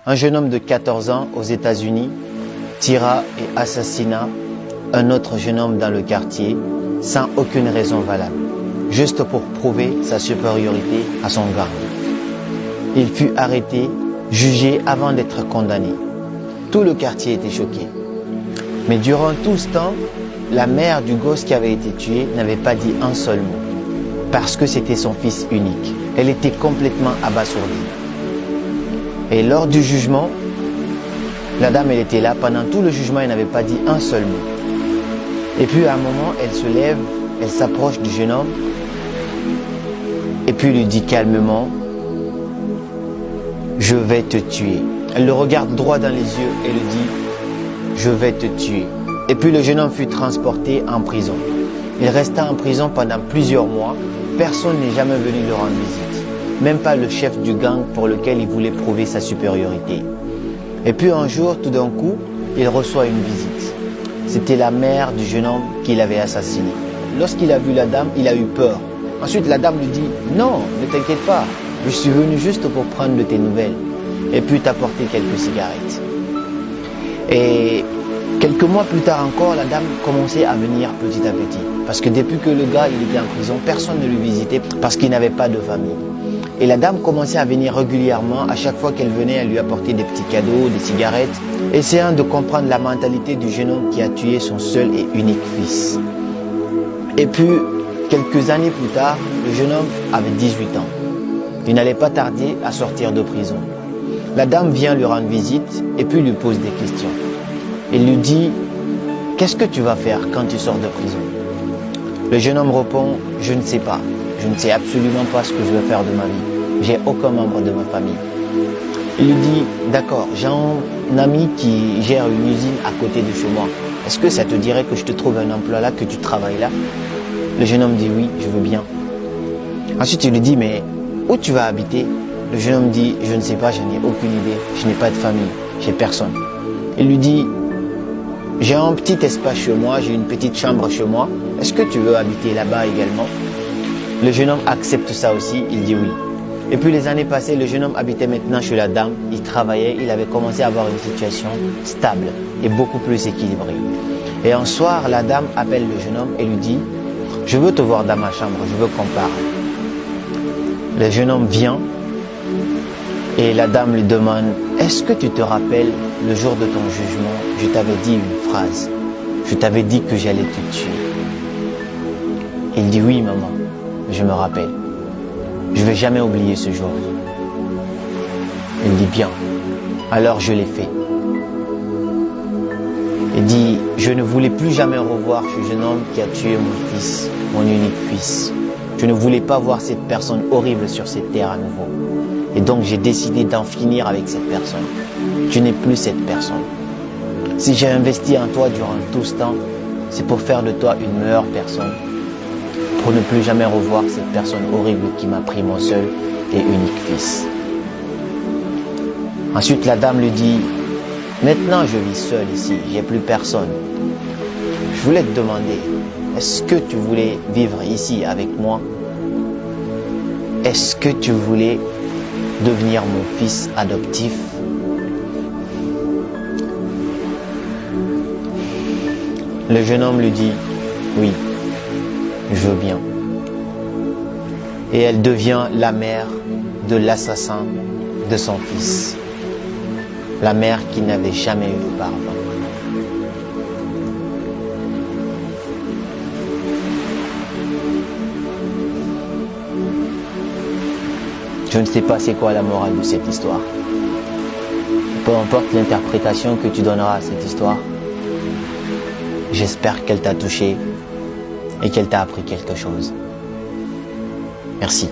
Un jeune homme de 14 ans aux États-Unis tira et assassina un autre jeune homme dans le quartier sans aucune raison valable, juste pour prouver sa supériorité à son gang. Il fut arrêté, jugé avant d'être condamné. Tout le quartier était choqué. Mais durant tout ce temps, la mère du gosse qui avait été tué n'avait pas dit un seul mot, parce que c'était son fils unique. Elle était complètement abasourdie. Et lors du jugement, la dame, elle était là. Pendant tout le jugement, elle n'avait pas dit un seul mot. Et puis à un moment, elle se lève, elle s'approche du jeune homme, et puis lui dit calmement, « Je vais te tuer ». Elle le regarde droit dans les yeux et lui dit, « Je vais te tuer ». Et puis le jeune homme fut transporté en prison. Il resta en prison pendant plusieurs mois. Personne n'est jamais venu lui rendre visite. Même pas le chef du gang pour lequel il voulait prouver sa supériorité. Et puis un jour, tout d'un coup, il reçoit une visite. C'était la mère du jeune homme qu'il avait assassiné. Lorsqu'il a vu la dame, il a eu peur. Ensuite, la dame lui dit, « Non, ne t'inquiète pas, je suis venu juste pour prendre de tes nouvelles et puis t'apporter quelques cigarettes. » Et quelques mois plus tard encore, la dame commençait à venir petit à petit. Parce que depuis que le gars il était en prison, personne ne le visitait parce qu'il n'avait pas de famille. Et la dame commençait à venir régulièrement. À chaque fois qu'elle venait, elle lui apportait des petits cadeaux, des cigarettes, essayant de comprendre la mentalité du jeune homme qui a tué son seul et unique fils. Et puis, quelques années plus tard, le jeune homme avait 18 ans. Il n'allait pas tarder à sortir de prison. La dame vient lui rendre visite et puis lui pose des questions. Il lui dit, « Qu'est-ce que tu vas faire quand tu sors de prison ?» Le jeune homme répond, « Je ne sais pas. Je ne sais absolument pas ce que je veux faire de ma vie. J'ai aucun membre de ma famille. » Il lui dit, « D'accord, j'ai un ami qui gère une usine à côté de chez moi. Est-ce que ça te dirait que je te trouve un emploi là, que tu travailles là ?» Le jeune homme dit, « Oui, je veux bien. » Ensuite, il lui dit, « Mais où tu vas habiter ?» Le jeune homme dit, « Je ne sais pas, je n'ai aucune idée. Je n'ai pas de famille. J'ai personne. » Il lui dit, « J'ai un petit espace chez moi, j'ai une petite chambre chez moi. Est-ce que tu veux habiter là-bas également ?» Le jeune homme accepte ça aussi, il dit oui. Et puis les années passées, le jeune homme habitait maintenant chez la dame, il travaillait, il avait commencé à avoir une situation stable et beaucoup plus équilibrée. Et un soir, la dame appelle le jeune homme et lui dit, « Je veux te voir dans ma chambre, je veux qu'on parle. » Le jeune homme vient et la dame lui demande, « Est-ce que tu te rappelles le jour de ton jugement, je t'avais dit une phrase, je t'avais dit que j'allais te tuer. » Il dit, « Oui, maman. Je me rappelle. Je ne vais jamais oublier ce jour. » Il dit, « Bien. Alors je l'ai fait. » Il dit, « Je ne voulais plus jamais revoir ce jeune homme qui a tué mon fils, mon unique fils. Je ne voulais pas voir cette personne horrible sur cette terre à nouveau. Et donc j'ai décidé d'en finir avec cette personne. Tu n'es plus cette personne. Si j'ai investi en toi durant tout ce temps, c'est pour faire de toi une meilleure personne. Pour ne plus jamais revoir cette personne horrible qui m'a pris mon seul et unique fils. » Ensuite, la dame lui dit, « Maintenant, je vis seule ici, j'ai plus personne. Je voulais te demander, est-ce que tu voulais vivre ici avec moi? Est-ce que tu voulais devenir mon fils adoptif? » Le jeune homme lui dit, « Oui. Je veux bien. » Et elle devient la mère de l'assassin de son fils. La mère qui n'avait jamais eu de pardon. Je ne sais pas c'est quoi la morale de cette histoire. Peu importe l'interprétation que tu donneras à cette histoire, j'espère qu'elle t'a touché et qu'elle t'a appris quelque chose. Merci.